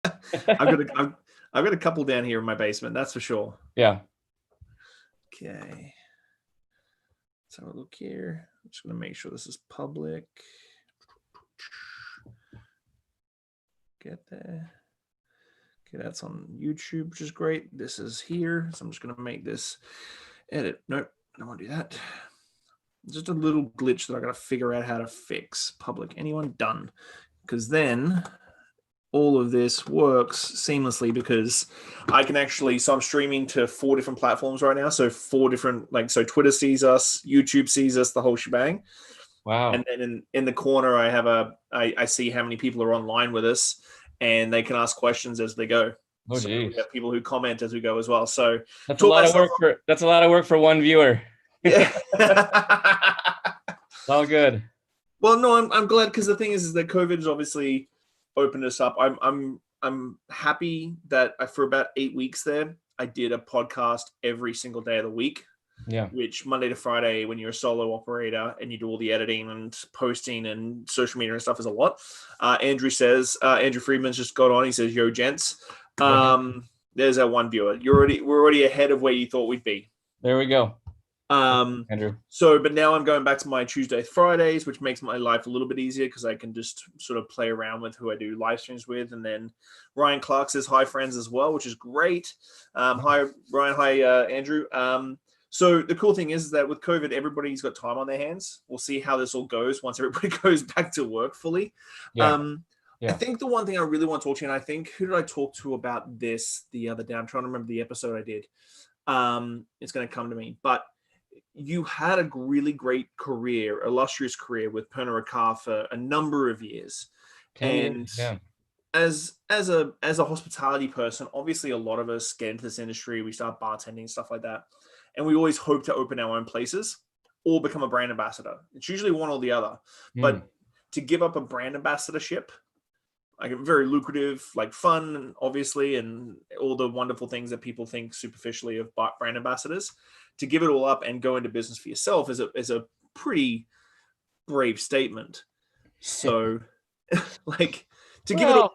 I've got a couple down here in my basement. That's for sure. Yeah. Okay. Let's have a look here. I'm just going to make sure this is public. Get there. Okay, that's on YouTube, which is great. This is here. So I'm just going to make this edit. Nope, I don't want to do that. Just a little glitch that I got to figure out how to fix. Public. Anyone? Done. Because then all of this works seamlessly because I can actually, so I'm streaming to 4 different platforms right now. So 4 different, like, so Twitter sees us, YouTube sees us, the whole shebang. Wow. And then in the corner, I have I see how many people are online with us, and they can ask questions as they go. Oh, so we geez. have people who comment as we go as well. So That's a lot of work for one viewer. Yeah. All good. Well, no, I'm glad, because the thing is that COVID has obviously opened us up. I'm happy that for about 8 weeks there, I did a podcast every single day of the week. Yeah. Which Monday to Friday, when you're a solo operator and you do all the editing and posting and social media and stuff, is a lot. Andrew Friedman's just got on. He says, "Yo, gents." There's our one viewer. We're already ahead of where you thought we'd be. There we go. Andrew. But now I'm going back to my Tuesday, Fridays, which makes my life a little bit easier because I can just sort of play around with who I do live streams with. And then Ryan Clark says hi, friends, as well, which is great. Hi, Ryan. Hi, Andrew. So the cool thing is that with COVID, everybody's got time on their hands. We'll see how this all goes once everybody goes back to work fully. Yeah. I think the one thing I really want to talk to you, and I think, who did I talk to about this the other day? I'm trying to remember the episode I did. It's going to come to me. But you had a really great career, illustrious career with Pernod Ricard for a number of years. And as a hospitality person, obviously a lot of us get into this industry, we start bartending, stuff like that. And we always hope to open our own places or become a brand ambassador. It's usually one or the other. But to give up a brand ambassadorship, like very lucrative, like fun, obviously, and all the wonderful things that people think superficially of brand ambassadors, to give it all up and go into business for yourself is a pretty brave statement. So, like, to give it all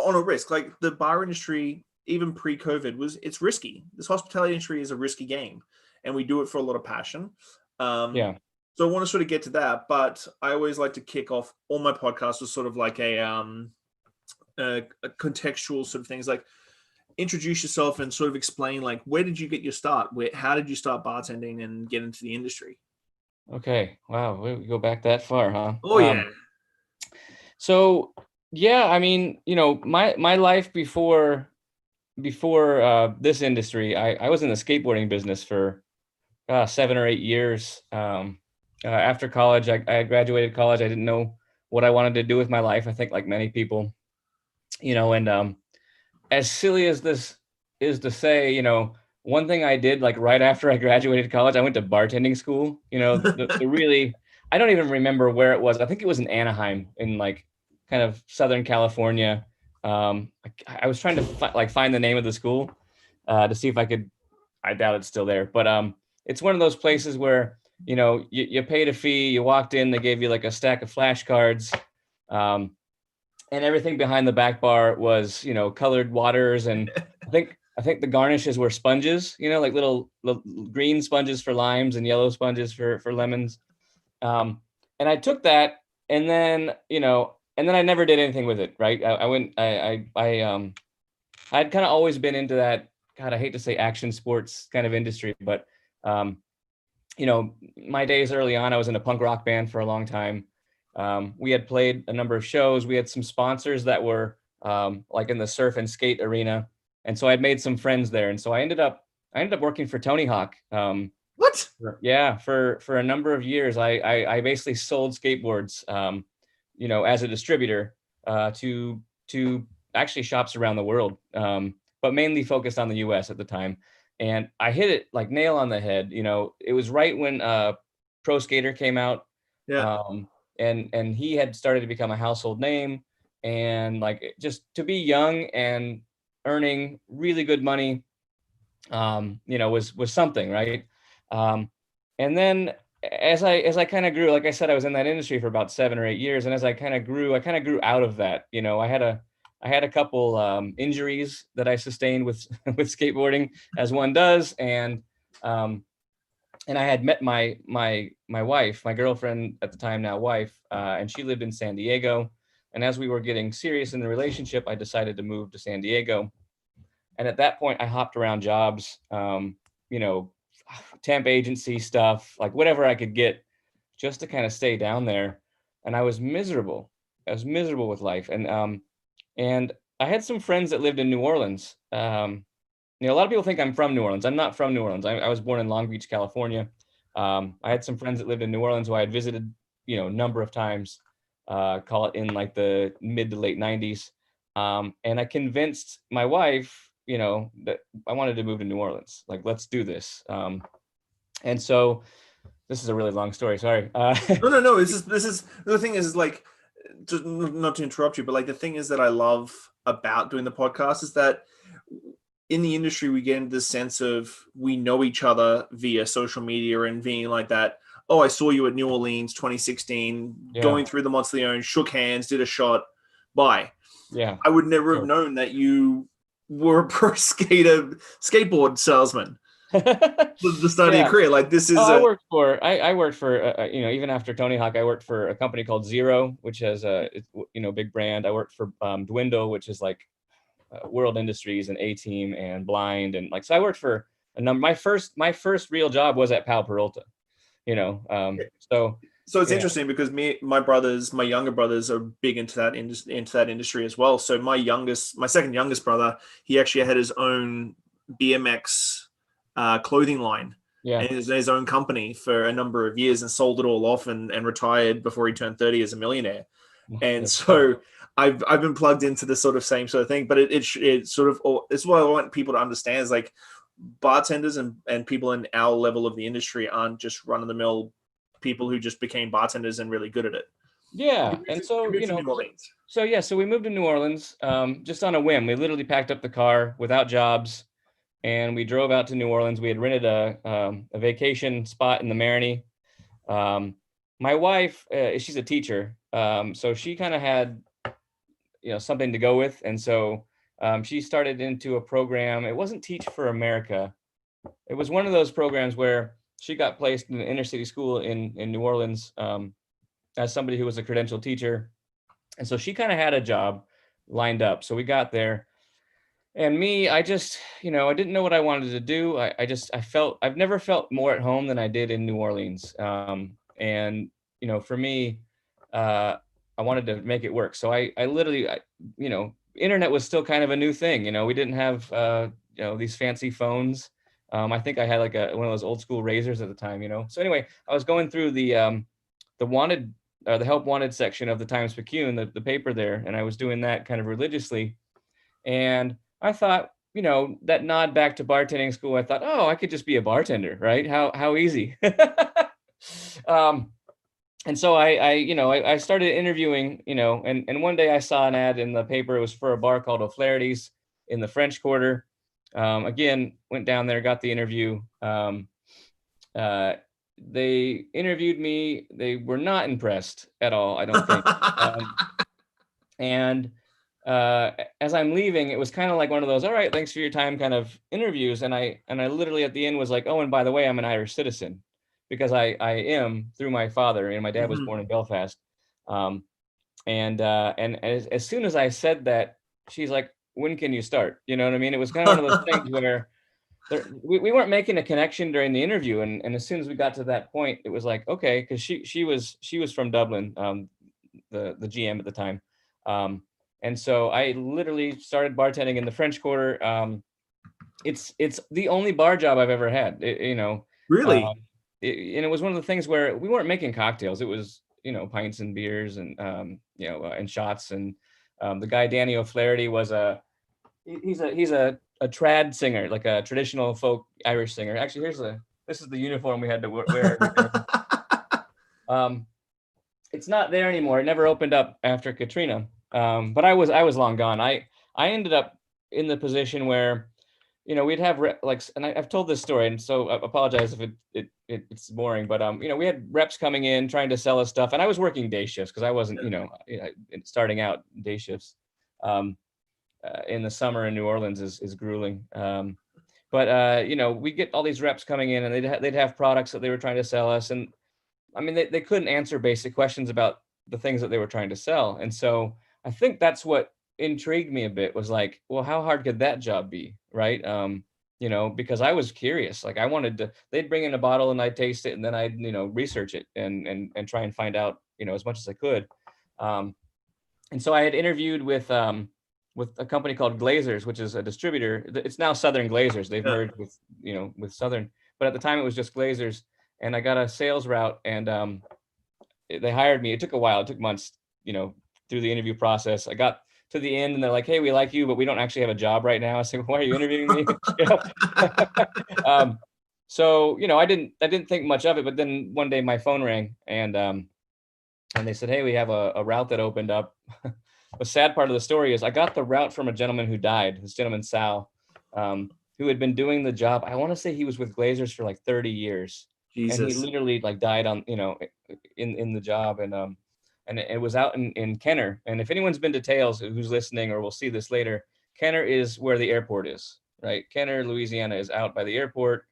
on a risk, like the bar industry, even pre-COVID, it's risky. This hospitality industry is a risky game, and we do it for a lot of passion. So I want to sort of get to that, but I always like to kick off all my podcasts with sort of like a contextual sort of things, like introduce yourself and sort of explain, like, where did you get your start? How did you start bartending and get into the industry? Okay. Wow. We go back that far, huh? Oh, yeah. So, yeah, I mean, my life before this industry, I was in the skateboarding business for 7 or 8 years. After college, I graduated college. I didn't know what I wanted to do with my life. I think like many people, and as silly as this is to say, one thing I did, like right after I graduated college, I went to bartending school. Really, I don't even remember where it was. I think it was in Anaheim, in like kind of Southern California. I was trying to find the name of the school to see if I could. I doubt it's still there, but it's one of those places where you paid a fee, you walked in, they gave you like a stack of flashcards, and everything behind the back bar was colored waters, and I think the garnishes were sponges, like little green sponges for limes and yellow sponges for lemons. And I took that, and then I never did anything with it. Right? I'd kind of always been into that. God, I hate to say action sports kind of industry, but my days early on, I was in a punk rock band for a long time. We had played a number of shows. We had some sponsors that were like in the surf and skate arena, and so I'd made some friends there. And so I ended up working for Tony Hawk. What? Yeah, for a number of years, I basically sold skateboards, as a distributor to actually shops around the world, but mainly focused on the U.S. at the time. And I hit it like nail on the head. It was right when Pro Skater came out. Yeah. And he had started to become a household name, and like just to be young and earning really good money, was something, right? And then as I kind of grew, like I said, I was in that industry for about 7 or 8 years, and as I kind of grew out of that. I I had a couple injuries that I sustained with with skateboarding, as one does, and I had met my wife, my girlfriend at the time, now wife, and she lived in San Diego. And as we were getting serious in the relationship, I decided to move to San Diego. And at that point, I hopped around jobs, you know, temp agency stuff, like whatever I could get, just to kind of stay down there. And I was miserable. I was miserable with life. And I had some friends that lived in New Orleans. You know, a lot of people think I'm from New Orleans. I'm not from New Orleans. I was born in Long Beach, California. I had some friends that lived in New Orleans who I had visited, you know, a number of times, call it in like the mid to late 90s. And I convinced my wife, you know, that I wanted to move to New Orleans. Like, let's do this. And so this is a really long story. Sorry. No. This is the thing is like, just not to interrupt you, but like the thing is that I love about doing the podcast is that in the industry, we get into this sense of we know each other via social media and being like that. Oh, I saw you at New Orleans 2016, going through the Monteleone, shook hands, did a shot. Bye. Yeah. I would never have known that you were a pro skateboard salesman. The start of your career. Like this is. I worked for, you know, even after Tony Hawk, I worked for a company called Zero, which has a, you know, big brand. I worked for Dwindle, which is like World Industries and A-Team and Blind, and like, so I worked for a number. My first real job was at Pal Peralta, you know. So it's interesting because my younger brothers are big into that industry as well. So my second youngest brother, he actually had his own BMX clothing line, and his own company for a number of years, and sold it all off and retired before he turned 30 as a millionaire. And so I've been plugged into this sort of same sort of thing, but it sort of, it's what I want people to understand is like bartenders and people in our level of the industry aren't just run of the mill people who just became bartenders and really good at it. Yeah. And so, you know, so we moved to New Orleans, just on a whim. We literally packed up the car without jobs and we drove out to New Orleans. We had rented a vacation spot in the Marigny. My wife, she's a teacher. So she kind of had, you know, something to go with. And so she started into a program. It wasn't Teach for America. It was one of those programs where she got placed in an inner city school in New Orleans as somebody who was a credentialed teacher. And so she kind of had a job lined up. So we got there. And me, I just, you know, I didn't know what I wanted to do. I've never felt more at home than I did in New Orleans. And, you know, for me, I wanted to make it work. So I literally, you know, internet was still kind of a new thing. You know, we didn't have, you know, these fancy phones. I think I had like one of those old school razors at the time, you know? So anyway, I was going through the wanted, the help wanted section of the Times-Picayune, the paper there. And I was doing that kind of religiously. And I thought, you know, that nod back to bartending school, I thought, oh, I could just be a bartender, right? How easy. And so I started interviewing, you know, and one day I saw an ad in the paper. It was for a bar called O'Flaherty's in the French Quarter. Again, went down there, got the interview. They interviewed me. They were not impressed at all, I don't think. And as I'm leaving, it was kind of like one of those, all right, thanks for your time kind of interviews. And I literally at the end was like, oh, and by the way, I'm an Irish citizen, because I am through my father, and my dad was born in Belfast. And as soon as I said that, she's like, when can you start? You know what I mean? It was kind of one of those things where we weren't making a connection during the interview. And as soon as we got to that point, it was like, okay, because she was from Dublin, the GM at the time. And so I literally started bartending in the French Quarter. It's the only bar job I've ever had, you know. Really? And it was one of the things where we weren't making cocktails. It was, you know, pints and beers and, you know, and shots. And the guy, Danny O'Flaherty, he's a trad singer, like a traditional folk Irish singer. Actually, this is the uniform we had to wear. It's not there anymore. It never opened up after Katrina. But I was long gone. I ended up in the position where, you know, we'd have and I've told this story, and so I apologize if it's boring, but you know, we had reps coming in trying to sell us stuff, and I was working day shifts because I wasn't, you know, starting out day shifts. in the summer in New Orleans is grueling. But you know, we get all these reps coming in, and they'd have products that they were trying to sell us, and I mean, they couldn't answer basic questions about the things that they were trying to sell. And so I think that's what intrigued me a bit, was like, well, how hard could that job be? Right. You know, because I was curious, like I wanted to, they'd bring in a bottle and I'd taste it, and then I'd, you know, research it and try and find out, you know, as much as I could. And so I had interviewed with a company called Glazers, which is a distributor. It's now Southern Glazers. They've merged with, you know, with Southern, but at the time it was just Glazers. And I got a sales route, and they hired me. It took a while. It took months, you know, through the interview process. I got to the end, and they're like, "Hey, we like you, but we don't actually have a job right now." I said, "Why are you interviewing me?" You know? So, you know, I didn't think much of it. But then one day my phone rang, and they said, "Hey, we have a route that opened up." The sad part of the story is I got the route from a gentleman who died. This gentleman, Sal, who had been doing the job. I want to say he was with Glazers for like 30 years. Jesus. And he literally like died on, you know, in the job. And it was out in Kenner. And if anyone's been to Tales who's listening or will see this later, Kenner is where the airport is, right? Kenner, Louisiana is out by the airport.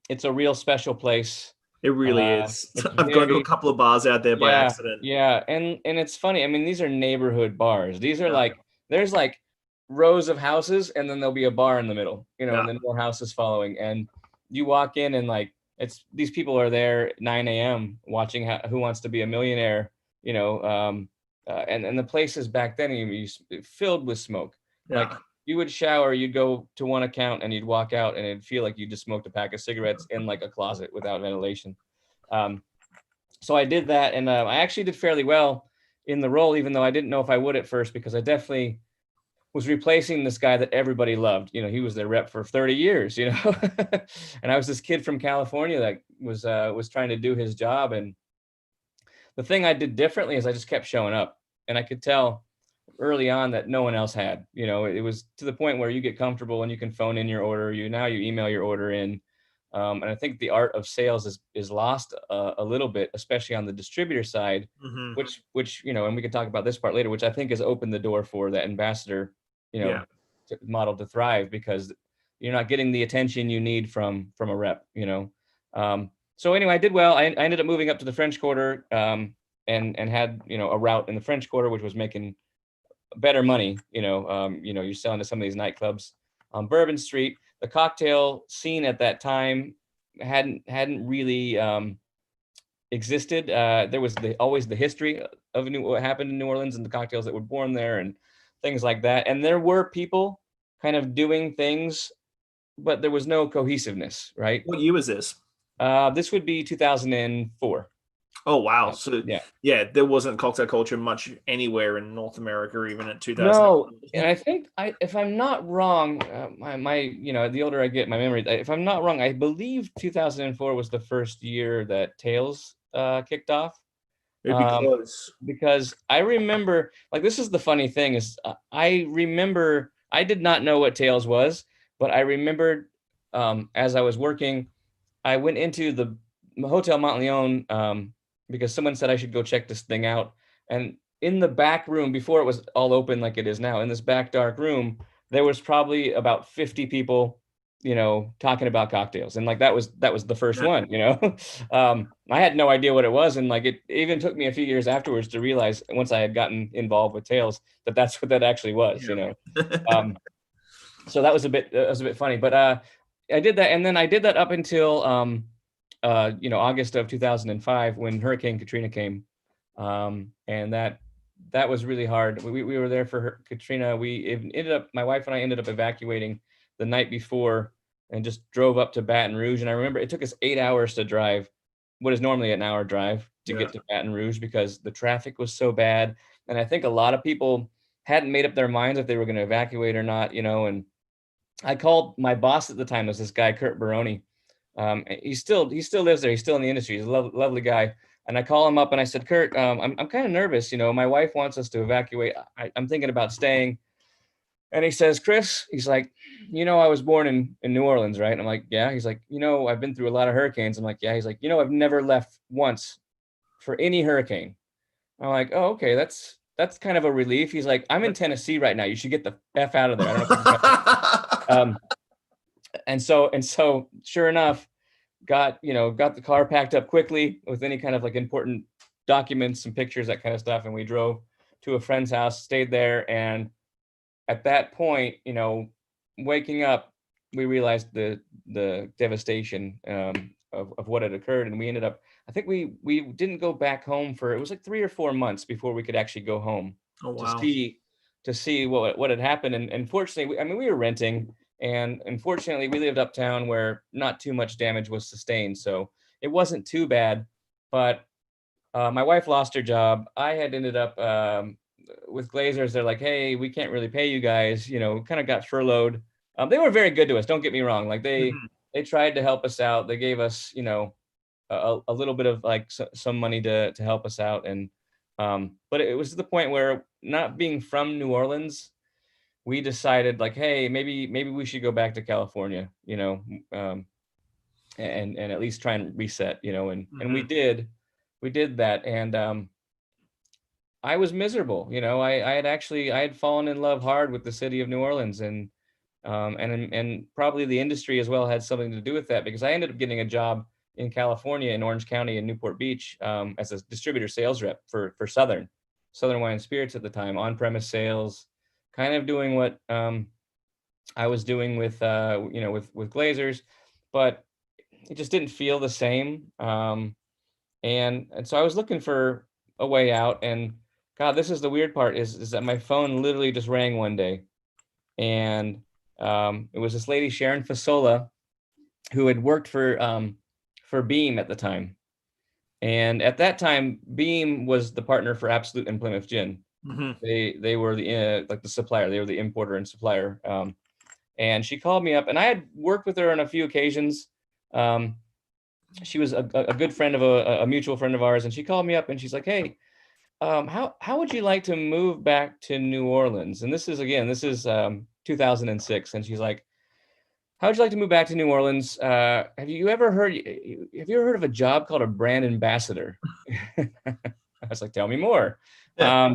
It's a real special place. It really is. I've gone to a couple of bars out there by accident. Yeah. And it's funny. I mean, these are neighborhood bars. These are like, there's like rows of houses, and then there'll be a bar in the middle, you know, and then more houses following. And you walk in, and like, it's, these people are there at 9 a.m. watching Who Wants to Be a Millionaire, you know, and the places back then, you filled with smoke. Like, you would shower, you'd go to one account, and you'd walk out, and it'd feel like you just smoked a pack of cigarettes in like a closet without ventilation. So I did that, and I actually did fairly well in the role, even though I didn't know if I would at first, because I definitely was replacing this guy that everybody loved. You know, he was their rep for 30 years, you know, and I was this kid from California that was trying to do his job. And the thing I did differently is I just kept showing up, and I could tell early on that no one else had. You know, it was to the point where you get comfortable and you can phone in your order. You email your order in. And I think the art of sales is lost a little bit, especially on the distributor side, which, you know, and we can talk about this part later, which I think has opened the door for that ambassador, you know, model to thrive, because you're not getting the attention you need from a rep, you know. So anyway, I did well. I ended up moving up to the French Quarter, and had, you know, a route in the French Quarter, which was making better money. You know, you're selling to some of these nightclubs on Bourbon Street. The cocktail scene at that time hadn't really existed. There was always the history of what happened in New Orleans and the cocktails that were born there and things like that. And there were people kind of doing things, but there was no cohesiveness, right? What year was this? This would be 2004. Oh, wow. So yeah, there wasn't cocktail culture much anywhere in North America, even at 2000. No, and I think if I'm not wrong, my you know, the older I get, my memory, if I'm not wrong, I believe 2004 was the first year that Tales kicked off. It'd be close. Because I remember, like, this is the funny thing is, I remember, I did not know what Tales was, but I remembered as I was working, I went into the Hotel Montleone because someone said I should go check this thing out. And in the back room, before it was all open like it is now, in this back dark room, there was probably about 50 people, you know, talking about cocktails. And like, that was the first one, you know. I had no idea what it was. And like, it even took me a few years afterwards to realize, once I had gotten involved with Tales, that that's what that actually was, you know. So that was a bit funny, but I did that. And then I did that up until, you know, August of 2005, when Hurricane Katrina came. And that was really hard. We were there for Katrina. My wife and I ended up evacuating the night before and just drove up to Baton Rouge. And I remember it took us 8 hours to drive what is normally an hour drive to get to Baton Rouge, because the traffic was so bad. And I think a lot of people hadn't made up their minds if they were going to evacuate or not, you know. And I called my boss at the time, was this guy, Kurt Baroni. He still lives there. He's still in the industry. He's a lovely guy. And I call him up and I said, Kurt, I'm kind of nervous. You know, my wife wants us to evacuate. I'm thinking about staying. And he says, Chris, he's like, you know, I was born in New Orleans, right? And I'm like, yeah. He's like, you know, I've been through a lot of hurricanes. I'm like, yeah. He's like, you know, I've never left once for any hurricane. I'm like, oh, okay, that's that's kind of a relief. He's like, I'm in Tennessee right now. You should get the F out of there. I don't know if you know. And so sure enough, got the car packed up quickly with any kind of like important documents and pictures, that kind of stuff. And we drove to a friend's house, stayed there. And at that point, waking up, we realized the devastation of what had occurred. And we ended up, I think we didn't go back home for, it was like 3 or 4 months before we could actually go home wow. to see what had happened. And fortunately, we were renting, and unfortunately we lived uptown where not too much damage was sustained. So it wasn't too bad, but my wife lost her job. I had ended up with Glazers. They're like, hey, we can't really pay you guys, kind of got furloughed. They were very good to us. Don't get me wrong. Like they tried to help us out. They gave us, a little bit of like some money to help us out. And, but it was to the point where, not being from New Orleans, we decided like, hey, maybe we should go back to California, and at least try and reset, and we did that. And I was miserable. I had fallen in love hard with the city of New Orleans, and probably the industry as well had something to do with that, because I ended up getting a job in California, in Orange County, in Newport Beach, as a distributor sales rep for Southern Wine and Spirits at the time, on-premise sales, kind of doing what I was doing with with Glazers, but it just didn't feel the same. And so I was looking for a way out. And God, this is the weird part, is that my phone literally just rang one day, and it was this lady, Sharon Fasola, who had worked for Beam at the time. And at that time, Beam was the partner for Absolute and Plymouth Gin. They were the like the supplier. They were the importer and supplier. And she called me up, and I had worked with her on a few occasions. She was a good friend of a mutual friend of ours, and she called me up and she's like, hey, how would you like to move back to New Orleans? And this is 2006. And she's like, how would you like to move back to New Orleans? Have you ever heard of a job called a brand ambassador? I was like, tell me more. Yeah.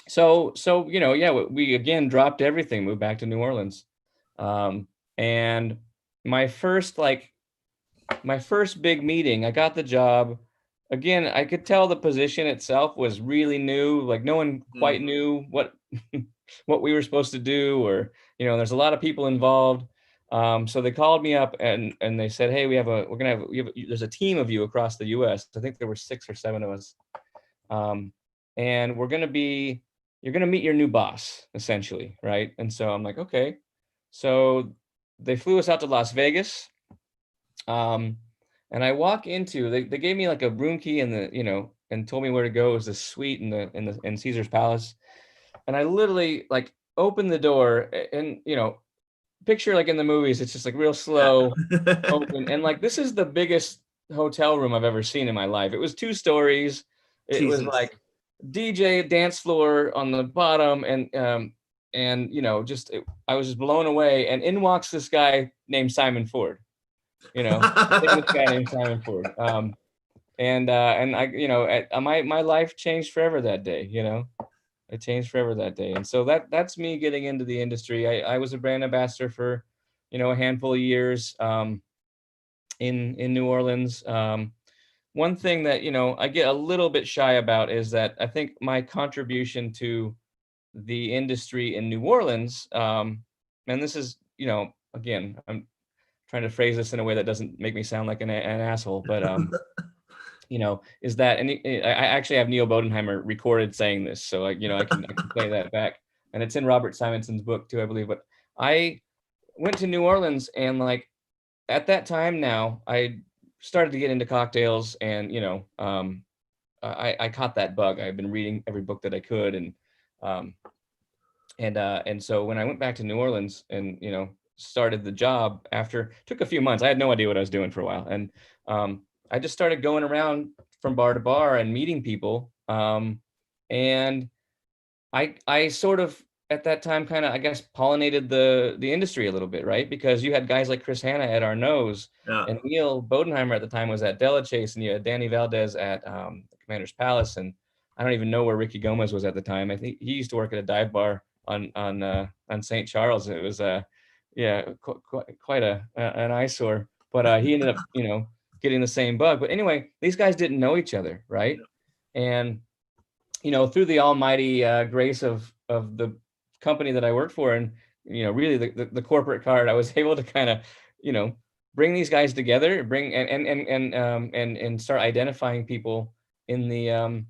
So we again dropped everything, moved back to New Orleans. And my first big meeting, I got the job. Again, I could tell the position itself was really new. Like no one quite knew what we were supposed to do, or there's a lot of people involved. So they called me up and they said, hey, there's a team of you across the US. I think there were 6 or 7 of us. And you're going to meet your new boss, essentially. Right. And so I'm like, okay. So they flew us out to Las Vegas. And I walk into, they gave me like a room key and told me where to go. It was this suite in Caesar's Palace. And I literally like opened the door, and, picture like in the movies, it's just like real slow open. And like, this is the biggest hotel room I've ever seen in my life. It was 2 stories. It was like DJ dance floor on the bottom. And I was just blown away. And in walks this guy named Simon Ford, this guy named Simon Ford. And I, my life changed forever that day. It changed forever that day. And so that's me getting into the industry. I was a brand ambassador for, a handful of years in New Orleans. One thing that, I get a little bit shy about is that I think my contribution to the industry in New Orleans, and this is, again, I'm trying to phrase this in a way that doesn't make me sound like an asshole, but is that, and I actually have Neil Bodenheimer recorded saying this, so I can play that back, and it's in Robert Simonson's book too, I believe. But I went to New Orleans, and like at that time now, I started to get into cocktails, and I caught that bug. I've been reading every book that I could, and so when I went back to New Orleans and started the job, took a few months, I had no idea what I was doing for a while, and I just started going around from bar to bar and meeting people. And I sort of at that time kind of, I guess, pollinated the industry a little bit, right? Because you had guys like Chris Hanna at Arnaud's, and Neil Bodenheimer at the time was at Della Chase, and you had Danny Valdez at Commander's Palace, and I don't even know where Ricky Gomez was at the time. I think he used to work at a dive bar on St. Charles. It was yeah, quite an eyesore. But he ended up, getting the same bug. But anyway, these guys didn't know each other, right? And through the almighty grace of the company that I worked for, and really the corporate card, I was able to kind of bring these guys together, bring and start identifying people in the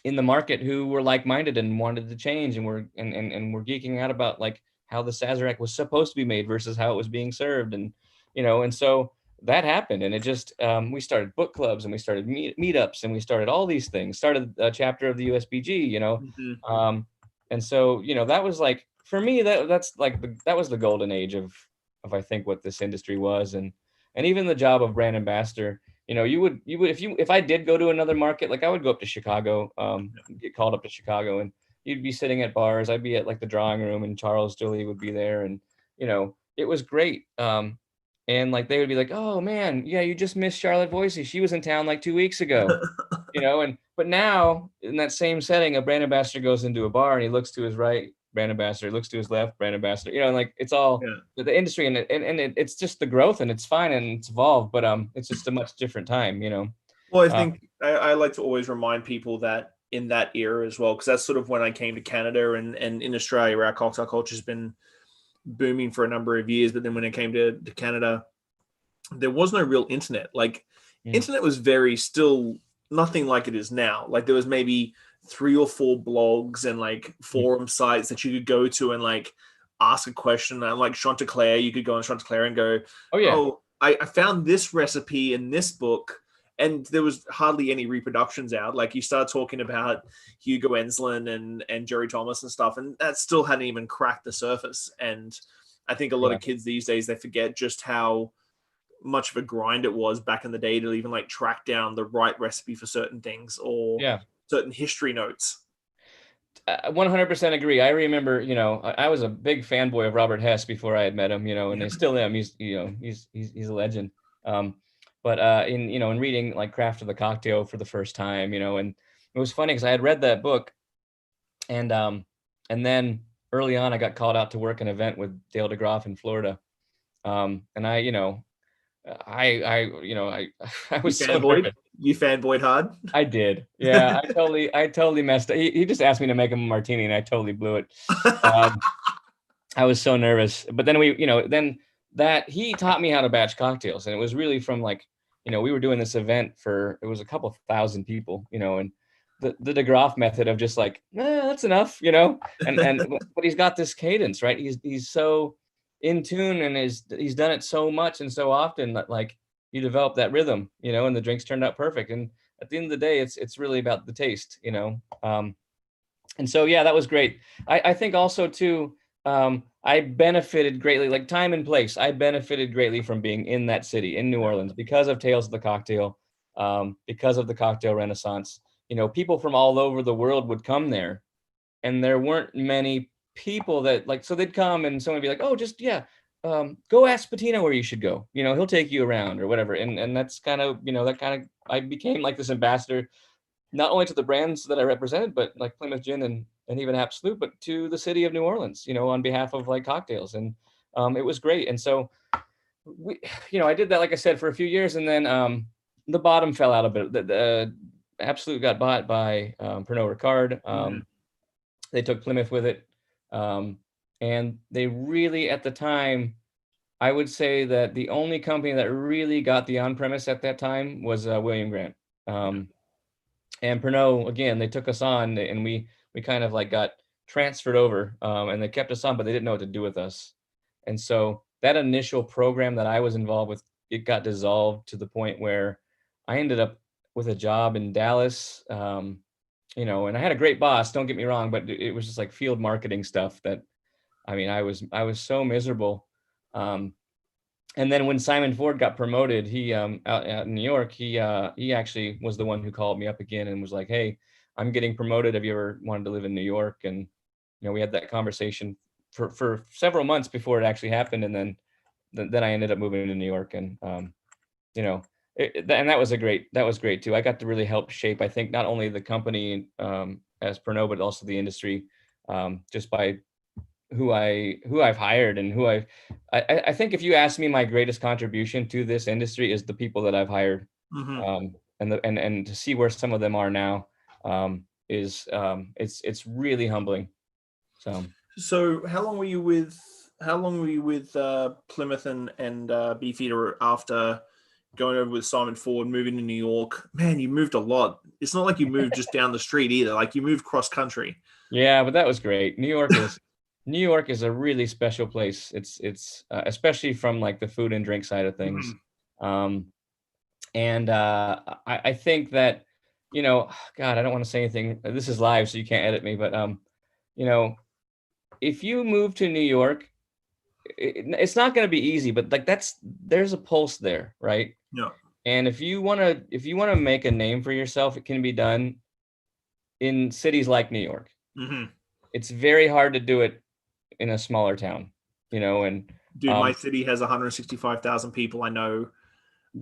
market who were like-minded and wanted to change, and were geeking out about like how the Sazerac was supposed to be made versus how it was being served, and so that happened, and it just we started book clubs, and we started meetups, and we started all these things, started a chapter of the USBG, and so that was like, for me, that's like that was the golden age of I think what this industry was, and even the job of brand ambassador. You would if I did go to another market, like I would go up to Chicago, get called up to Chicago, and you'd be sitting at bars. I'd be at like the drawing room, and Charles Dilly would be there, and it was great. And like they would be like, "Oh man, yeah, you just missed Charlotte Voicey. She was in town like 2 weeks ago." But now in that same setting, a brand ambassador goes into a bar and he looks to his right, brand ambassador, looks to his left, brand ambassador, and like it's all the industry, and it's just the growth, and it's fine, and it's evolved, but it's just a much different time. Well, I think I like to always remind people that in that era as well, because that's sort of when I came to Canada and in Australia, where our cocktail culture has been booming for a number of years. But then when it came to Canada, there was no real internet. Like internet was very still nothing like it is now. Like there was maybe 3 or 4 blogs and like forum sites that you could go to and like ask a question. And like Chanticleer, you could go on Chanticleer and go, "Oh, I found this recipe in this book." And there was hardly any reproductions out. Like you start talking about Hugo Enslin and Jerry Thomas and stuff, and that still hadn't even cracked the surface. And I think a lot of kids these days, they forget just how much of a grind it was back in the day to even like track down the right recipe for certain things or certain history notes. 100% agree. I remember, I was a big fanboy of Robert Hess before I had met him, and I still am. He's a legend. But in reading like Craft of the Cocktail for the first time, and it was funny because I had read that book, and then early on I got called out to work an event with Dale DeGroff in Florida, and I was so nervous. You fanboyed hard? I did. Yeah, I totally messed up. He just asked me to make him a martini, and I totally blew it. I was so nervous. But then he taught me how to batch cocktails, and it was really from like, we were doing this event it was a couple thousand people, and the DeGroff method of just like, that's enough, but he's got this cadence, right? He's so in tune, and he's done it so much and so often that like you develop that rhythm, and the drinks turned out perfect. And at the end of the day, it's really about the taste, and so, yeah, that was great. I think also too, I benefited greatly, like time and place. I benefited greatly from being in that city, in New Orleans, because of Tales of the Cocktail, because of the cocktail renaissance. People from all over the world would come there, and there weren't many people that like, so they'd come and someone would be like, "Oh, just, go ask Patino where you should go. He'll take you around," or whatever. And that's kind of, I became like this ambassador, not only to the brands that I represented, but like Plymouth Gin and even Absolute, but to the city of New Orleans, on behalf of like cocktails. And it was great. And so I did that, like I said, for a few years, and then the bottom fell out a bit. The Absolute got bought by Pernod Ricard. They took Plymouth with it. And they really, at the time, I would say that the only company that really got the on-premise at that time was William Grant. And Pernod, again, they took us on, and we kind of like got transferred over, and they kept us on, but they didn't know what to do with us. And so that initial program that I was involved with, it got dissolved to the point where I ended up with a job in Dallas, and I had a great boss, don't get me wrong, but it was just like field marketing stuff that, I was so miserable. And then when Simon Ford got promoted, he out in New York, he actually was the one who called me up again and was like, "Hey, I'm getting promoted. Have you ever wanted to live in New York?" And we had that conversation for several months before it actually happened. And then I ended up moving to New York, and And that was great too. I got to really help shape, I think, not only the company as Pernod, but also the industry, just by who I've hired and I think if you ask me, my greatest contribution to this industry is the people that I've hired, and to see where some of them are now, is it's really humbling. So how long were you with Plymouth and Beefeater after going over with Simon Ford, moving to New York? Man, you moved a lot. It's not like you moved just down the street either. Like you moved cross country. Yeah, but that was great. New York is a really special place. It's especially from like the food and drink side of things. Um, and I think that, God, I don't want to say anything. This is live, so you can't edit me. But you know, if you move to New York, it's not going to be easy. But like there's a pulse there, right? Yeah. And if you wanna make a name for yourself, it can be done in cities like New York. It's very hard to do it in a smaller town, and Dude, my city has 165,000 people. I know.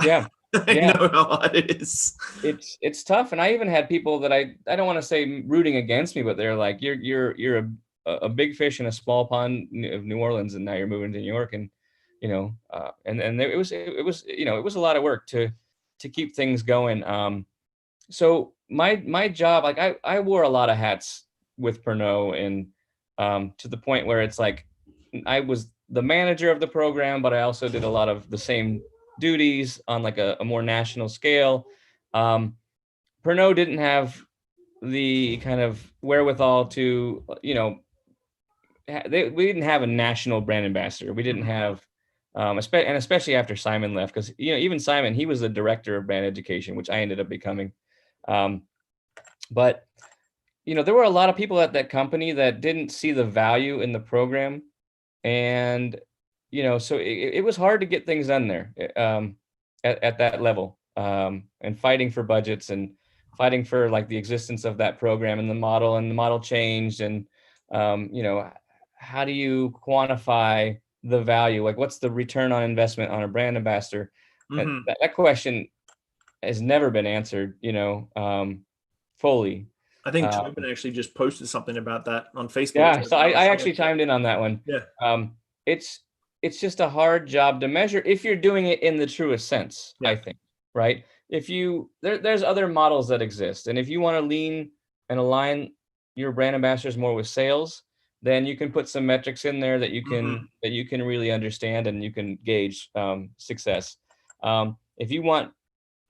Yeah. I know how hard it is. It's tough. And I even had people that I don't want to say rooting against me, but they're like, you're a big fish in a small pond of New Orleans, and now you're moving to New York. And, and it was it was a lot of work to keep things going. So my job, like I wore a lot of hats with Pernod, and to the point where it's like I was the manager of the program, but I also did a lot of the same duties on like a more national scale. Pernod didn't have the kind of wherewithal to, we didn't have a national brand ambassador. We didn't have, and especially after Simon left, because even Simon, he was the director of brand education, which I ended up becoming. But there were a lot of people at that company that didn't see the value in the program, and so it was hard to get things done there at that level, and fighting for budgets and fighting for like the existence of that program and the model changed, and how do you quantify the value? Like, what's the return on investment on a brand ambassador? And that question has never been answered, fully. I think Tobin actually just posted something about that on Facebook. Yeah, so I actually chimed in on that one. Yeah. It's just a hard job to measure if you're doing it in the truest sense, I think, right? If there's other models that exist, and if you want to lean and align your brand ambassadors more with sales, then you can put some metrics in there that you can really understand, and you can gauge success. If you want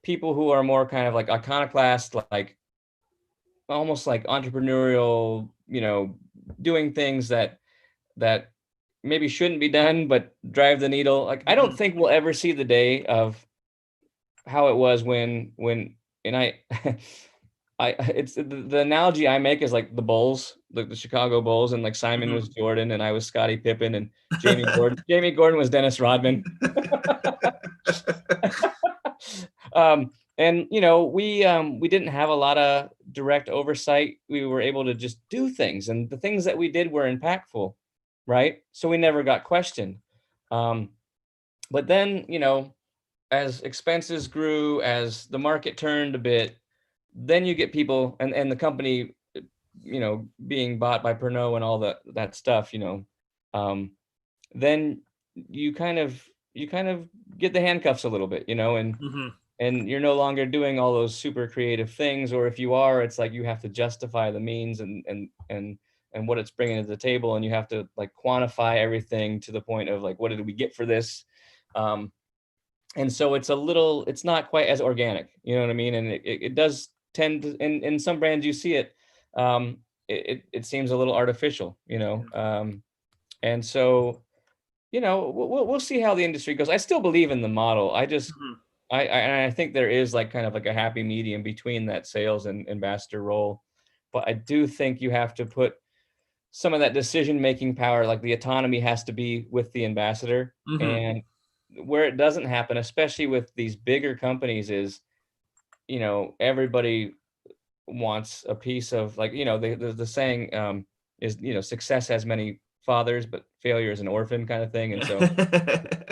people who are more kind of like iconoclast, like almost like entrepreneurial, doing things that maybe shouldn't be done, but drive the needle. Like, I don't think we'll ever see the day of how it was when I it's the analogy I make is like the Bulls, like the Chicago Bulls, and like Simon was Jordan and I was Scottie Pippen, and Jamie Gordon was Dennis Rodman. And we didn't have a lot of direct oversight. We were able to just do things, and the things that we did were impactful, right? So we never got questioned. But then, as expenses grew, as the market turned a bit, then you get people and the company, being bought by Pernod and all that stuff, then you kind of get the handcuffs a little bit, and you're no longer doing all those super creative things, or if you are, it's like you have to justify the means and what it's bringing to the table, and you have to like quantify everything to the point of like, what did we get for this? And so it's not quite as organic, you know what I mean? And it does tend to, in some brands you see it, it seems a little artificial, and so, we'll see how the industry goes. I still believe in the model. I think there is like kind of like a happy medium between that sales and ambassador role, but I do think you have to put some of that decision-making power, like the autonomy has to be with the ambassador. And where it doesn't happen, especially with these bigger companies, is, everybody wants a piece of, like, the saying is, success has many fathers, but failure is an orphan kind of thing. And so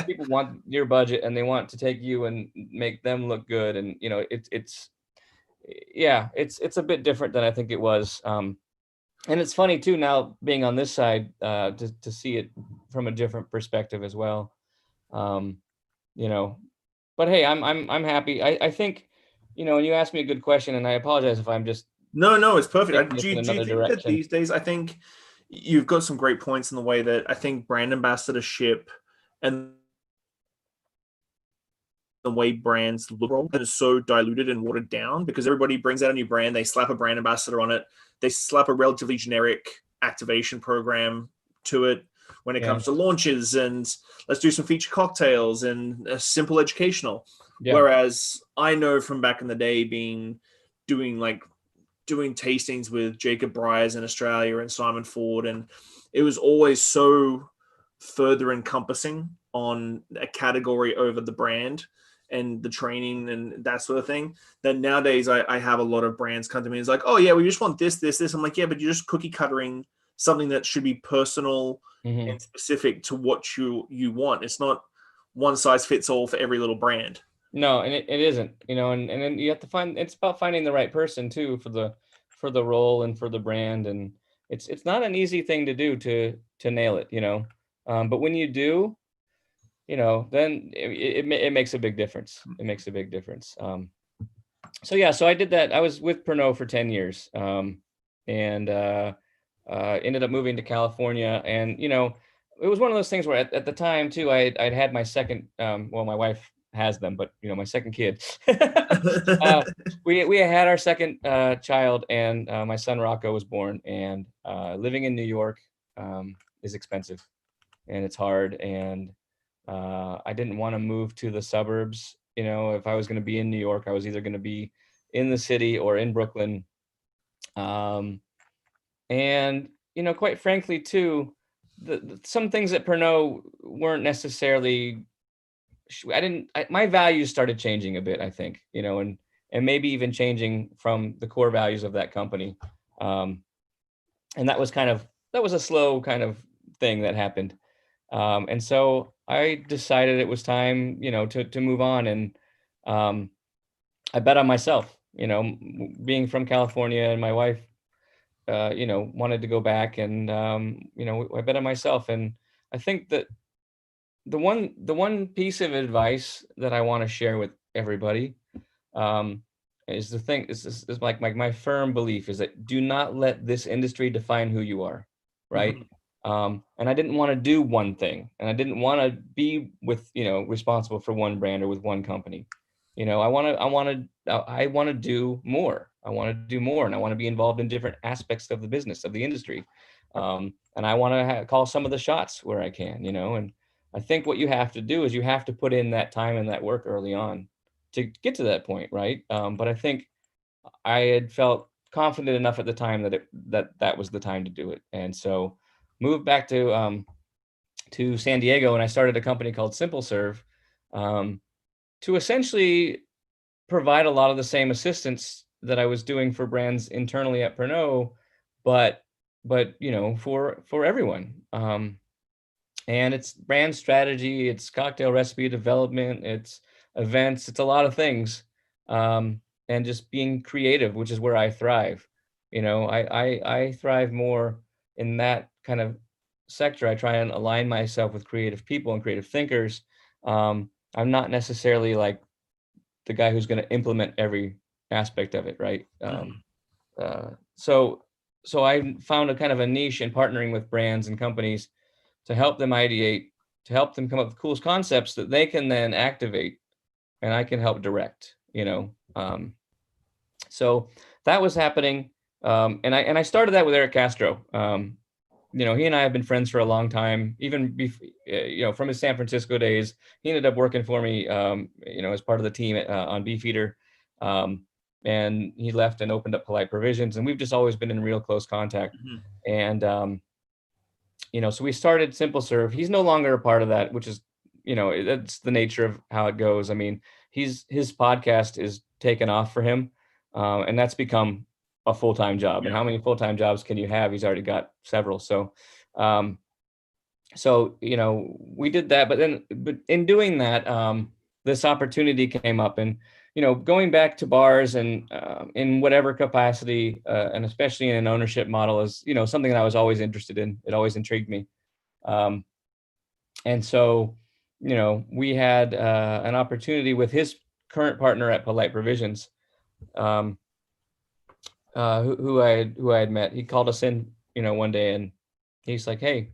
people want your budget and they want to take you and make them look good. And, you know, it's a bit different than I think it was. And it's funny too, now being on this side, to see it from a different perspective as well. You know, but hey, I'm happy. I think, you know, and you asked me a good question, and I apologize if I'm just No, it's perfect. taking this Do in you another think that direction. these days, I think you've got some great points in the way that I think brand ambassadorship and the way brands look is so diluted and watered down, because everybody brings out a new brand, they slap a brand ambassador on it, they slap a relatively generic activation program to it when it Yeah. comes to launches, and let's do some feature cocktails and simple educational. Yeah. Whereas I know from back in the day, doing tastings with Jacob Bryers in Australia and Simon Ford, and it was always so further encompassing on a category over the brand and the training and that sort of thing, that nowadays I have a lot of brands come to me and it's like, oh yeah, we just want this. I'm like, yeah, but you're just cookie cuttering something that should be personal and specific to what you want. It's not one size fits all for every little brand. No, and it isn't, you know, and then you have to it's about finding the right person too for the role and for the brand. And it's not an easy thing to do to nail it, you know. But when you do, you know, then it makes a big difference. It makes a big difference. So yeah, so I did that. I was with Pernod for 10 years, and ended up moving to California. And, you know, it was one of those things where at the time too, I'd had my second, well, my wife has them, but, you know, my second kid, we had our second child, and my son Rocco was born. And living in New York is expensive, and it's hard. And I didn't want to move to the suburbs. You know, if I was going to be in New York, I was either going to be in the city or in Brooklyn. And, you know, quite frankly, too, some things at Pernod weren't necessarily, my values started changing a bit, I think, you know, and maybe even changing from the core values of that company. And that was a slow kind of thing that happened. And so I decided it was time, you know, to move on. And I bet on myself, you know, being from California, and my wife, you know, wanted to go back, and, you know, I bet on myself. And I think that the one piece of advice that I want to share with everybody, is the thing is like my firm belief is that do not let this industry define who you are. Right. And I didn't want to do one thing, and I didn't want to be you know, responsible for one brand or with one company. You know, I want to do more. I want to do more, and I want to be involved in different aspects of the business, of the industry. And I want to call some of the shots where I can, you know. And I think what you have to do is you have to put in that time and that work early on to get to that point, right? But I think I had felt confident enough at the time that was the time to do it. And so moved back to San Diego, and I started a company called Simple Serve, to essentially provide a lot of the same assistance that I was doing for brands internally at Pernod, but you know, for everyone. And it's brand strategy, it's cocktail recipe development, it's events, it's a lot of things. And just being creative, which is where I thrive. You know, I thrive more in that kind of sector. I try and align myself with creative people and creative thinkers. I'm not necessarily like the guy who's going to implement every aspect of it, right? So I found a kind of a niche in partnering with brands and companies to help them ideate, to help them come up with cool concepts that they can then activate, and I can help direct, you know. So that was happening. And I started that with Eric Castro. You know, he and I have been friends for a long time, even you know, from his San Francisco days. He ended up working for me, you know, as part of the team on Beefeater. And he left and opened up Polite Provisions, and we've just always been in real close contact. And, you know, so we started Simple Serve. He's no longer a part of that, which is, you know, that's the nature of how it goes. I mean, his podcast is taken off for him, and that's become a full-time job. And how many full-time jobs can you have? He's already got several. So so, we did that, but in doing that, this opportunity came up, and, going back to bars and in whatever capacity, and especially in an ownership model is, something that I was always interested in. It always intrigued me. Um, and so, we had an opportunity with his current partner at Polite Provisions, um, who I had met. He called us in, one day, and he's like, "Hey,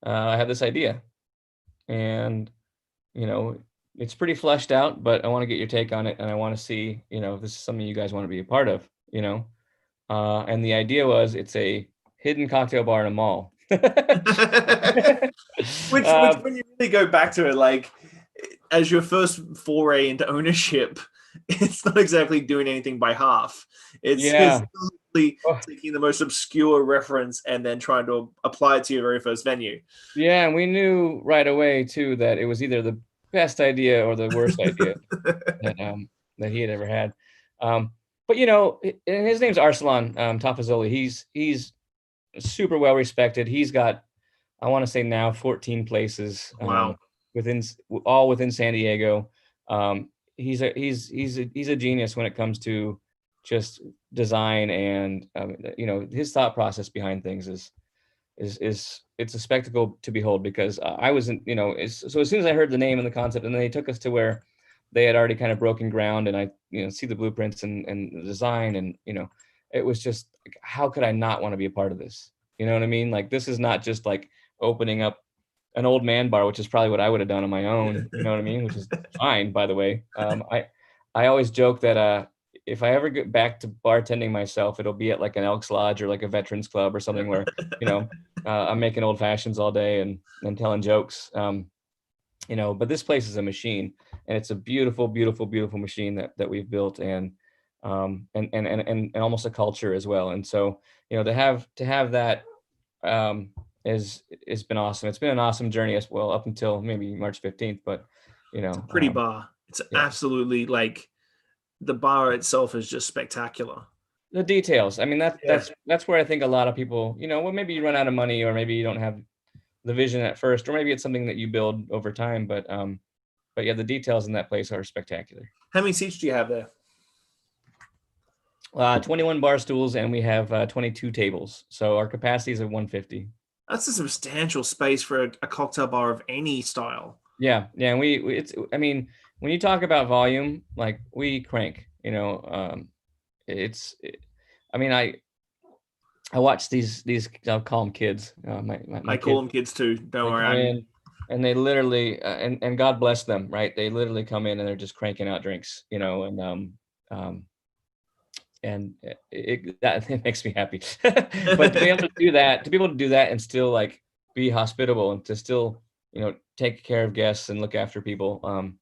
I have this idea, and you know, it's pretty fleshed out, but I want to get your take on it, and I want to see, if this is something you guys want to be a part of, And the idea was it's a hidden cocktail bar in a mall." Which when you really go back to it, like as your first foray into ownership, it's not exactly doing anything by half. It's Yeah. literally taking the most obscure reference and then trying to apply it to your very first venue. Yeah, and we knew right away too that it was either the best idea or the worst idea that he had ever had. But and his name's Arsalan Tafazoli. He's super well respected. He's got, I want to say now, 14 places Wow. within San Diego. He's a genius when it comes to just design, and his thought process behind things is it's a spectacle to behold, because I wasn't, so as soon as I heard the name and the concept, and then they took us to where they had already kind of broken ground, and I, see the blueprints and the design, and, it was just like, how could I not want to be a part of this? You know what I mean? Like, this is not just like opening up an old man bar, which is probably what I would have done on my own, you know what I mean? Which is fine, by the way. I always joke that, if I ever get back to bartending myself, it'll be at like an Elks Lodge or like a veterans club or something where, I'm making old fashions all day and telling jokes. But this place is a machine, and it's a beautiful, beautiful, beautiful machine that we've built, and almost a culture as well. And so, to have that, has been awesome. It's been an awesome journey as well, up until maybe March 15th, but it's a pretty bar. It's absolutely, like, the bar itself is just spectacular. The details. I mean, that's where I think a lot of people, well, maybe you run out of money, or maybe you don't have the vision at first, or maybe it's something that you build over time. But yeah, the details in that place are spectacular. How many seats do you have there? 21 bar stools, and we have 22 tables. So our capacity is at 150. That's a substantial space for a cocktail bar of any style. Yeah. And I mean, when you talk about volume, like, we crank, I watch these, I'll call them kids. I call them kids too. Don't worry. And they literally, and God bless them, right? They literally come in and they're just cranking out drinks, and it makes me happy. But to be able to do that and still, like, be hospitable, and to still, take care of guests and look after people.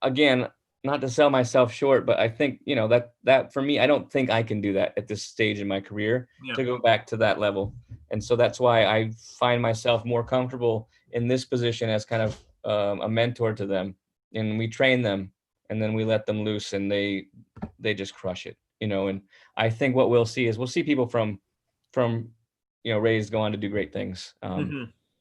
Again, not to sell myself short, but I think, that for me, I don't think I can do that at this stage in my career, to go back to that level. And so that's why I find myself more comfortable in this position as kind of a mentor to them, and we train them, and then we let them loose, and they just crush it, and I think what we'll see people from raised go on to do great things.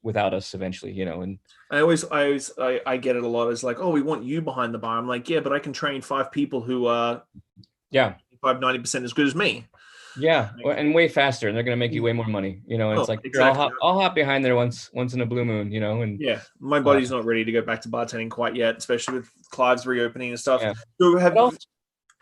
Without us eventually, and I get it a lot. It's like, oh, we want you behind the bar. I'm like, yeah, but I can train 5 people who are 90% as good as me. Yeah, and way faster, and they're going to make you way more money, and it's like, exactly. I'll hop behind there once in a blue moon, and yeah, my body's not ready to go back to bartending quite yet, especially with Clive's reopening and stuff. Yeah.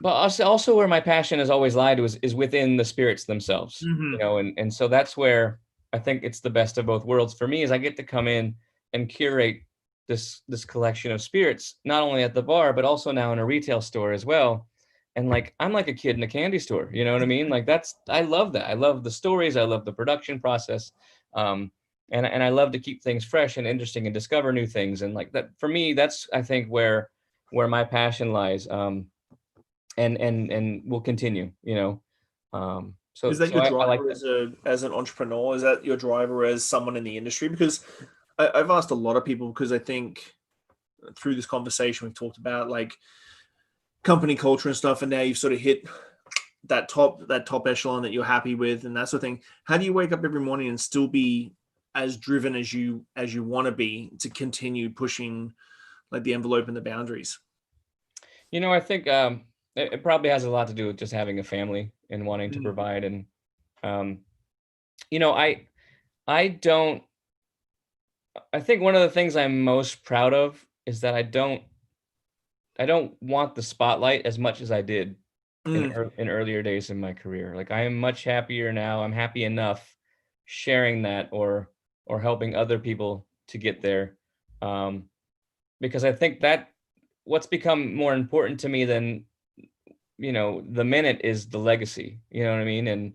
But also where my passion has always lied is within the spirits themselves, and so that's where I think it's the best of both worlds for me, is I get to come in and curate this collection of spirits, not only at the bar, but also now in a retail store as well. And like, I'm like a kid in a candy store, you know what I mean? Like, I love that. I love the stories. I love the production process. And I love to keep things fresh and interesting and discover new things. And like that, for me, that's, I think, where my passion lies. And will continue, So is that your driver as an entrepreneur? Is that your driver as someone in the industry? Because I've asked a lot of people, because I think through this conversation we've talked about, like, company culture and stuff, and now you've sort of hit that top echelon that you're happy with and that sort of thing. How do you wake up every morning and still be as driven as you want to be to continue pushing like the envelope and the boundaries? I think it probably has a lot to do with just having a family and wanting to Mm, provide. And um, I don't. I think one of the things I'm most proud of is that I don't want the spotlight as much as I did mm, in earlier days in my career. Like, I am much happier now. I'm happy enough sharing that or helping other people to get there. Um, because I think that what's become more important to me than the minute is the legacy. You know what I mean?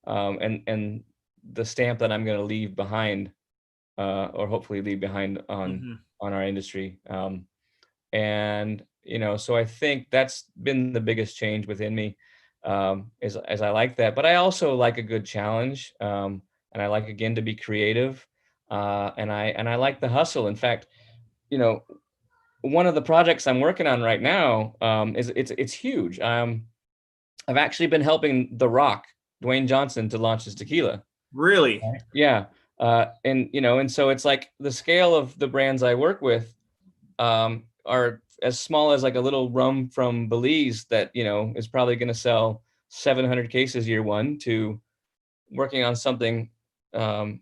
And the stamp that I'm going to leave behind, or hopefully leave behind mhm, on our industry. And so I think that's been the biggest change within me, is as I like that. But I also like a good challenge, and I like, again, to be creative, and I like the hustle. In fact, you know one of the projects I'm working on right now, is it's huge. I've actually been helping The Rock, Dwayne Johnson, to launch his tequila. really? Right. Yeah. And so it's like the scale of the brands I work with, are as small as like a little rum from Belize that, is probably going to sell 700 cases year one, to working on something, um,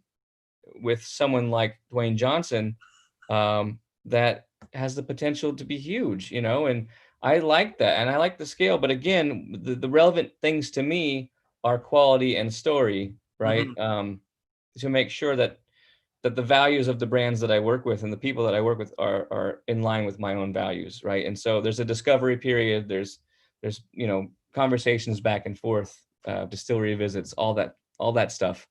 with someone like Dwayne Johnson, that has the potential to be huge, and I like that. And I like the scale. But again, the relevant things to me are quality and story, right? Mhm, To make sure that the values of the brands that I work with and the people that I work with are in line with my own values, right? And so there's a discovery period. There's conversations back and forth, distillery visits, all that stuff.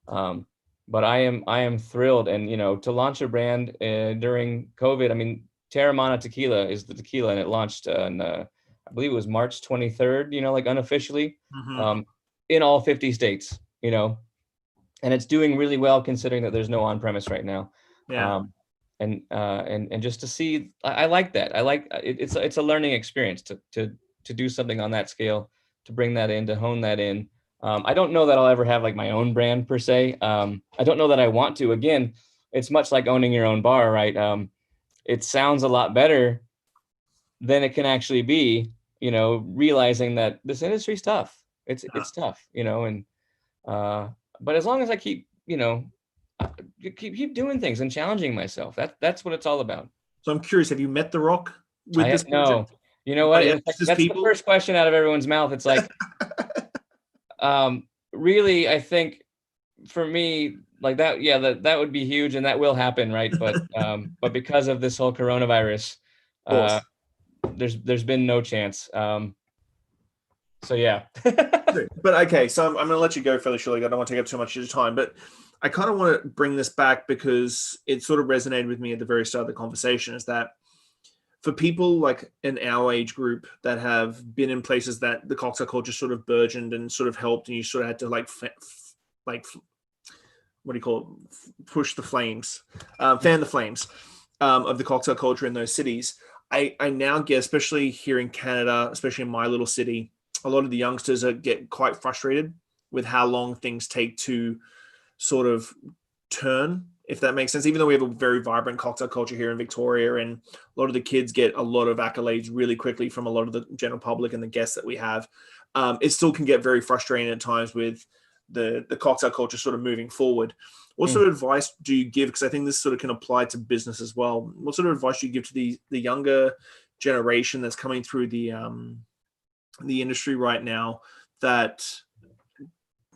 Um, but I am thrilled, and to launch a brand during COVID. I mean, Terramana Tequila is the tequila, and it launched on, I believe it was March 23rd. Like, unofficially, mhm, um, in all 50 states. And it's doing really well considering that there's no on premise right now. yeah. And just to see, I like that. I like it, it's a learning experience to do something on that scale, to bring that in, to hone that in. I don't know that I'll ever have like my own brand per se. I don't know that I want to. Again, it's much like owning your own bar, right? It sounds a lot better than it can actually be. Realizing that this industry's tough. It's tough. And uh, but as long as I keep, keep doing things and challenging myself, that's what it's all about. So I'm curious, have you met The Rock I with this have no, project? you know Not what? yet, In fact, just as that's the people? first question out of everyone's mouth. It's like, really, I think for me, like that, yeah, that would be huge, and that will happen, right? But because of this whole coronavirus, Of uh, course. there's been no chance. So yeah. But okay, so I'm going to let you go fairly shortly. I don't want to take up too much of your time, but I kind of want to bring this back because it sort of resonated with me at the very start of the conversation, is that for people like in our age group that have been in places that the cocktail culture sort of burgeoned and sort of helped, and you sort of had to like what do you call it, push the flames, fan the flames, of the cocktail culture in those cities. I now get, especially here in Canada, especially in my little city, a lot of the youngsters get quite frustrated with how long things take to sort of turn, if that makes sense. Even though we have a very vibrant cocktail culture here in Victoria, and a lot of the kids get a lot of accolades really quickly from a lot of the general public and the guests that we have, it still can get very frustrating at times with the cocktail culture sort of moving forward. What Mm. sort of advice do you give? Because I think this sort of can apply to business as well. What sort of advice do you give to the younger generation that's coming through the industry right now, that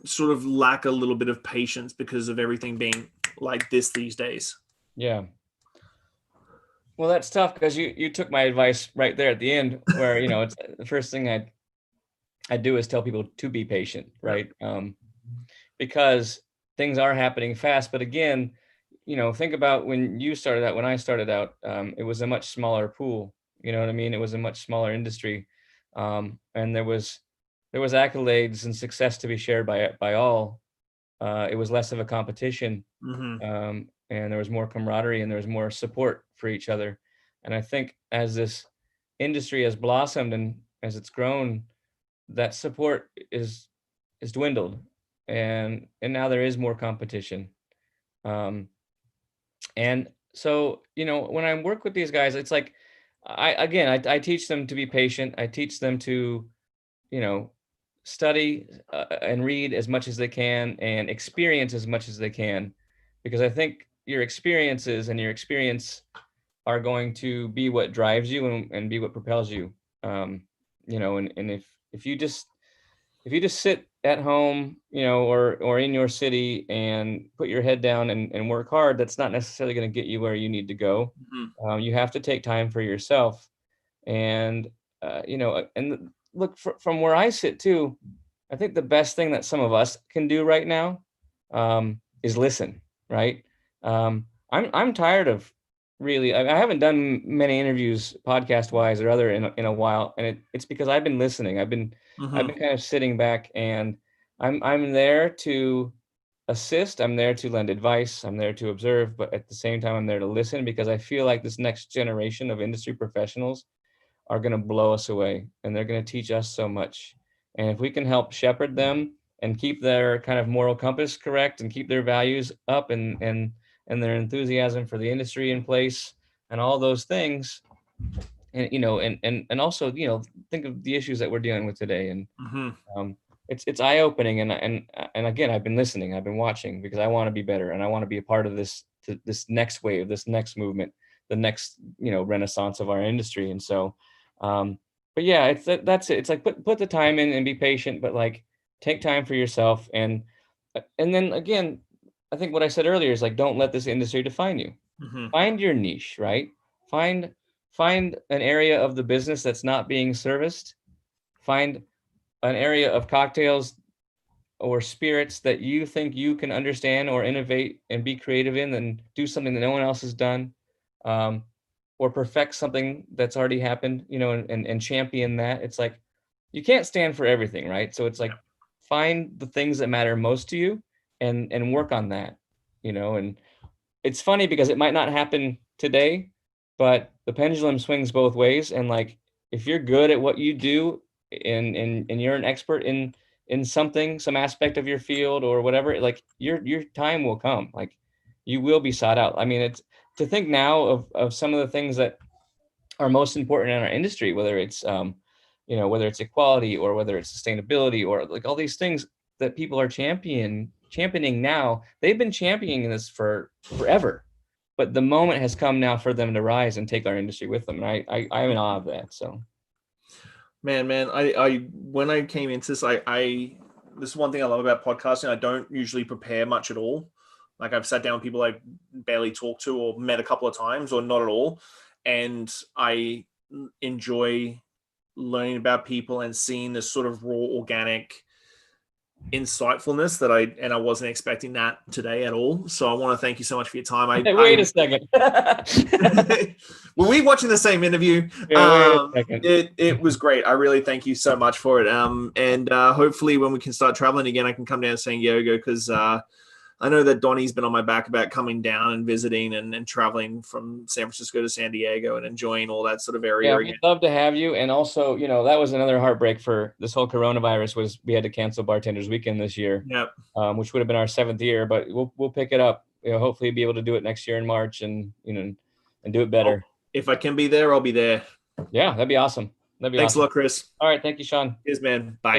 sort of lack a little bit of patience because of everything being like this these days? Yeah. Well, that's tough because you took my advice right there at the end, where it's the first thing I do is tell people to be patient, Yeah. right? Because things are happening fast. But again, think about when you started out, when I started out, it was a much smaller pool. You know what I mean? It was a much smaller industry, and there was accolades and success to be shared by all. It was less of a competition, Mm-hmm. and there was more camaraderie, and there was more support for each other. And I think as this industry has blossomed and as it's grown, that support is dwindled, and now there is more competition. And so, when I work with these guys, it's like, I teach them to be patient. I teach them to, study and read as much as they can and experience as much as they can, because I think your experiences and your experience are going to be what drives you and be what propels you. And if you just sit at home, or in your city and put your head down and work hard, that's not necessarily going to get you where you need to go. You have to take time for yourself. And, and look, from where I sit too, I think the best thing that some of us can do right now is listen, right? I'm tired of really, I haven't done many interviews podcast wise or other in a while. And it's because I've been listening. I've been kind of sitting back, and I'm there to assist. I'm there to lend advice. I'm there to observe, but at the same time, I'm there to listen, because I feel like this next generation of industry professionals are going to blow us away, and they're going to teach us so much. And if we can help shepherd them and keep their kind of moral compass correct and keep their values up and their enthusiasm for the industry in place and all those things, and and also think of the issues that we're dealing with today. And it's eye-opening. And again, I've been listening, I've been watching, because I want to be better, and I want to be a part of this next wave, this next movement, the next renaissance of our industry. And so but yeah, that's it. It's like put the time in and be patient, but like take time for yourself. And then again, I think what I said earlier is like, don't let this industry define you. Find your niche, right? Find an area of the business that's not being serviced. Find an area of cocktails or spirits that you think you can understand or innovate and be creative in, and do something that no one else has done. Or perfect something that's already happened, and champion that. It's like, you can't stand for everything, right? So it's like, find the things that matter most to you and work on that, and it's funny because it might not happen today, but the pendulum swings both ways. And like, if you're good at what you do and you're an expert in something, some aspect of your field or whatever, like your time will come. Like, you will be sought out. I mean, it's to think now of some of the things that are most important in our industry, whether it's whether it's equality or whether it's sustainability or like all these things that people are championing now. They've been championing this for forever, but the moment has come now for them to rise and take our industry with them. And I'm in awe of that. So, man, I when I came into this, this is one thing I love about podcasting. I don't usually prepare much at all. Like, I've sat down with people I barely talked to or met a couple of times or not at all. And I enjoy learning about people and seeing this sort of raw, organic insightfulness that I wasn't expecting that today at all. So I want to thank you so much for your time. Wait a second. Were we watching the same interview? Yeah, wait a second. It was great. I really thank you so much for it. And hopefully when we can start traveling again, I can come down to San Diego, because I know that Donnie's been on my back about coming down and visiting and traveling from San Francisco to San Diego and enjoying all that sort of area. Yeah, we'd love to have you. And also, that was another heartbreak for this whole coronavirus, was we had to cancel Bartenders Weekend this year. Yep. Which would have been our 7th year, but we'll pick it up. Hopefully be able to do it next year in March and do it better. If I can be there, I'll be there. Yeah, that'd be awesome. Thanks a lot, Chris. All right, thank you, Shawn. Cheers, man. Bye.